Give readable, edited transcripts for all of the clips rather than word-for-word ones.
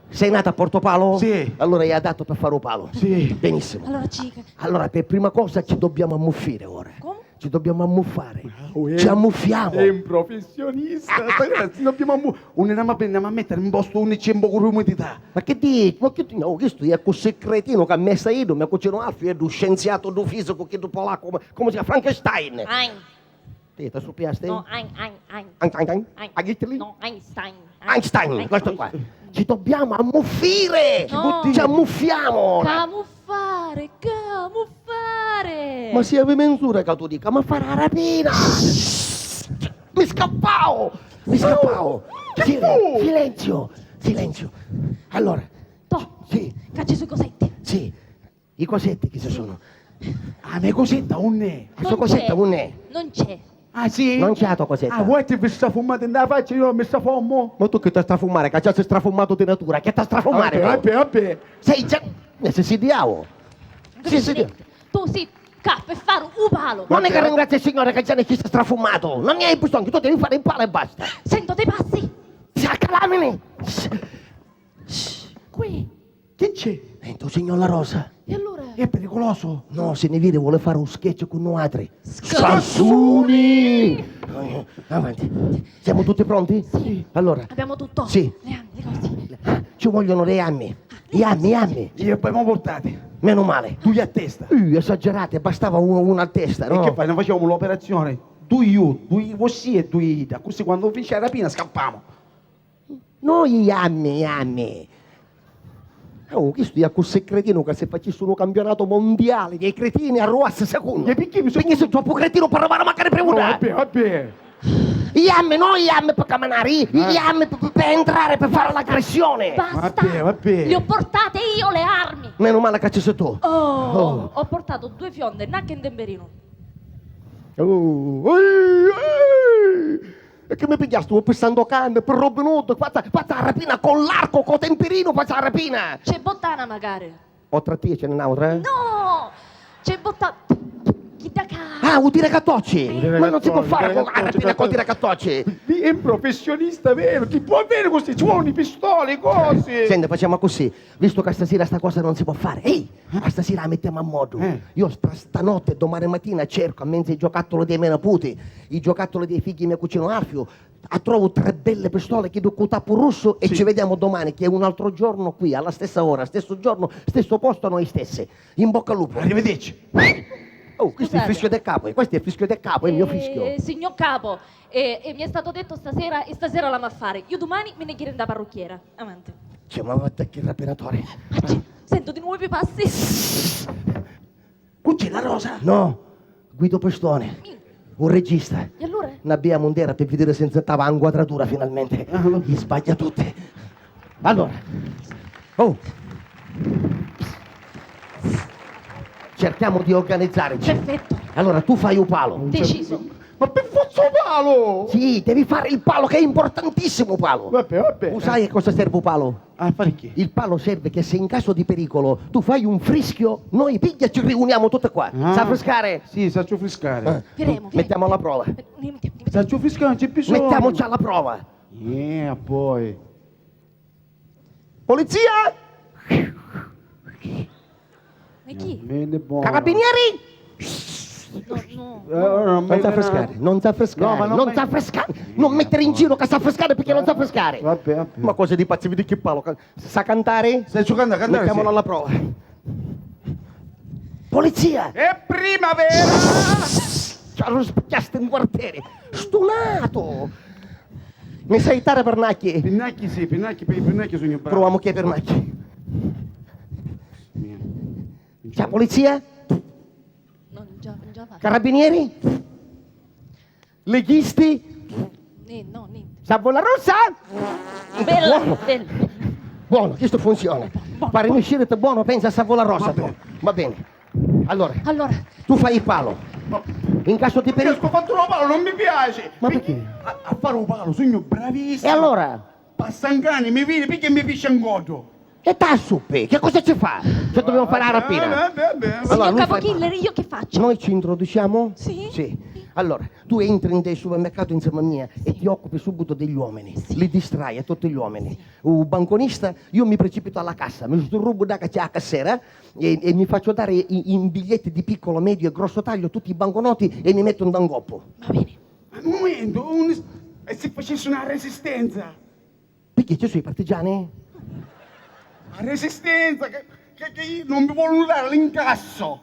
Sei nata a Portopalo? Sì. Allora hai adatto per fare un palo? Sì. Benissimo. Allora, cica. Allora, per prima cosa ci dobbiamo ammuffire ora. Come? Ci dobbiamo ammuffare. Ci ammuffiamo. È un professionista. Ragazzi, andiamo a mettere in posto un cembo con l'umidità. Ma che dici? Ma che tu, no, questo è così cretino che ha messo io, mi ha cucinato Alfio, è un scienziato do fisico che do polacco, come si chiama? Frankenstein. Ein. Ti stupiaste? No, ein. Einstein? Ein. Agitli? No, Einstein. Einstein, questo qua. Ci dobbiamo ammuffire! No. Ci ammuffiamo! ora. Camuffare. Ma sia mensura che tu dica, ma farà rapina! Mi scappavo! Silenzio! Allora, To. sì, Cacci sui cosetti. sì, i cosetti chi sono? Ah, ma cosetta un ne. La sua cosetta non è. Non c'è. Ah, sì? Non c'è la tua cosetta. Ah, vuoi che vi sta fumando nella faccia? Io mi sta fumo? Ma tu che ti sta a fumare? Che già sei strafumato di natura? Che ti sta a fumare? Vabbè. Sei già... Se si diavo. Sì. Tu si per fare un palo. Non è che ringrazia il Signore che già ne chi sta strafumato. Non ne hai bisogno, tu devi fare il palo e basta. Sento dei passi. Si accalamini. Qui. Che c'è? Sento, signor La Rosa. E allora? È pericoloso. No, se ne vede vuole fare un sketch con noi altri. Scassuni! Avanti. Siamo tutti pronti? Sì. Allora, Abbiamo tutto. Sì. Le cose. ci vogliono le amme. Gli ammi. Li abbiamo portati. Meno male. Tu gli a testa. Esagerate, bastava uno a testa, E no? che fai? Non facevamo l'operazione? Tu io, così e tu ida. Così quando finisce la rapina scappiamo. Noi gli ammi. Oh, questo è così cretino che se facessi un campionato mondiale dei cretini a Roas secondo. E perché mi sono... Perché sei troppo cretino per provare a mancare per una? Vabbè. Gli ammi per camminare, gli ammi per entrare, per fare l'aggressione. Basta. Vabbè. Le ho portate io le armi. Meno male che ci sei tu. Oh. Ho portato 2 fionde, nacche e temperino. E che mi pigliaste? Sto pensando canne per Robin Hood, faccia la rapina con l'arco, con temperino, faccia la rapina. C'è bottana magari. Ho 3 tie, ce ne ho 3? No! C'è bottana. Chi da ca? Ah, un tiracattocci! Ma non si può fare con la tiracattocci, rapina con tiracattocci! È un professionista vero, ti può avere questi ci vuole pistole, cose. Senti, facciamo così, visto che stasera sta cosa non si può fare, ehi, ma stasera la mettiamo a modo. Io stanotte e domani mattina cerco, a mezzo i giocattoli dei miei nipoti, i giocattoli dei figli di mio cugino Alfio, trovo 3 belle pistole che do con tappo rosso e ci vediamo domani, che è un altro giorno qui, alla stessa ora, stesso giorno, stesso posto, noi stessi. In bocca al lupo. Arrivederci. Oh, questo è il Scusate. fischio del capo, questo è il fischio del capo, è il mio fischio. Signor capo, mi è stato detto stasera e stasera la va a fare. Io domani me ne chiedo da parrucchiera. Avanti. Cioè, ma attacchi il rapinatore. Sento di nuovo i passi. Cucci la rosa. No, Guido Pestone, un regista. E allora? Ne abbiamo un dera per vedere se stava a inquadratura finalmente. Gli sbaglia tutte. Allora, cerchiamo di organizzarci. Perfetto. Allora, tu fai un palo. Deciso. Ma per forza palo. Sì, devi fare il palo, che è importantissimo palo. Vabbè. Tu sai a cosa serve un palo? Ah, fare che? Il palo serve che se in caso di pericolo tu fai un frischio, noi piglia ci riuniamo tutte qua. Sa frescare? Sì, saccio friscare. Firemo. Mettiamo alla prova. Saccio friscare non c'è bisogno. Mettiamoci alla prova. Poi. Polizia! Ma chi? Bene buono. Carabinieri! No. Non sa frescare, non sa frescare, No, ma non non me- sa frescare, non mettere in giro che sa frescare perché non sa frescare. Vabbè. Ma cosa di pazzi, vedi che palo? Sa cantare? Stai giocando a cantare? Mettiamolo alla prova. Polizia! È primavera! Ci hanno spicchiato in quartiere! Stunato! Mi sai dare pernacchi? Pinnacchi sì, pinnacchi sono io bravo. Proviamo che pernacchi. C'è polizia? Non già fa. Carabinieri? Leghisti? No, niente. Sabona rossa? Bella, Buono. bella. Buono, questo funziona. Pare uscire buono, pensa a Savola Rosa. Va bene. Allora, tu fai il palo. In caso di Perché pericolo. sto fatto un palo, non mi piace. Ma perché? A fare un palo, sono bravissimo. E allora? Passangani, mi vedi perché mi piscia un godo. E tassuppe, che cosa ci fa? Cioè dobbiamo fare la rapina. Vabbè. Allora, Signor lui capo fa il palo. killer, io che faccio? Noi ci introduciamo? Sì. Sì. Allora, tu entri in dei supermercati insieme a me e ti occupi subito degli uomini, li distrai a tutti gli uomini. Un banconista, io mi precipito alla cassa, mi sturrubo da c'è la cassiera e mi faccio dare in biglietti di piccolo, medio e grosso taglio tutti i banconoti e mi metto in dangoppo. Va bene. Un momento, e se facessi una resistenza? Perché ci sono i partigiani? La resistenza, che io non mi vogliono dare l'incasso.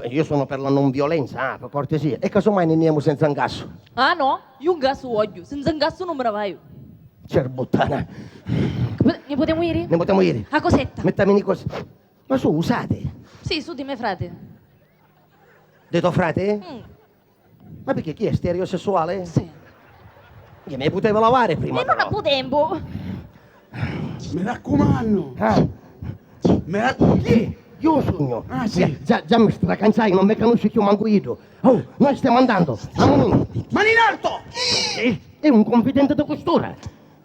Io sono per la non violenza, per cortesia. E casomai ne andiamo senza ingasso. Ah no? Io un gas voglio, senza un gas non me la vai. Cerbottana. Ne potremmo ieri? Ne potremmo ieri. A cosetta? Mettiamo in cose. Ma su, usate. Sì, su di me, frate. Detto frate? Mm, Ma perché chi è stereosessuale? sì. Io me potevo lavare prima. E non però. ho tempo. Mi raccomando. Mi raccomando. Chi? Io sogno. Ah, sì. Già mi stracanciai, non mi conosci più manco io. Oh, noi stiamo andando. Mani in alto! È un confidente di costura.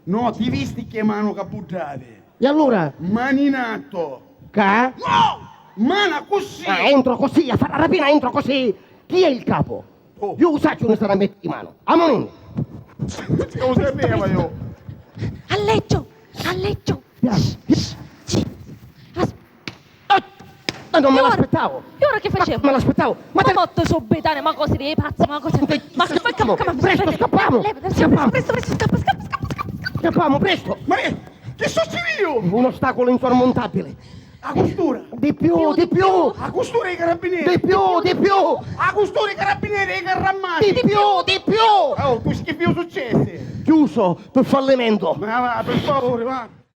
No, ti visti che mano caputtate? E allora? Mani in alto! Ca? No! Mana così! Entro così, a fare la rapina entro così. Chi è il capo? Oh. Io usaccio una sarà metti in mano. Amonin. Lo sapevo io! A leggio! A leggio! Sì. Ma non me E ora? l'aspettavo. E ora che facciamo? Me l'aspettavo. Ma te- molto sobetane, ma cose dei pazzi, ma cose... Ma Scappiamo, presto, scappiamo. Scappiamo. Presto, scappa. Scappiamo, presto. Ma che succede? Un ostacolo insormontabile. A costura! Di più. A costura i carabinieri! Di più. A costura i carabinieri e i carrammati! Di più. Oh, tu schifo successe! Chiuso per fallimento. Ma va, per favore, va!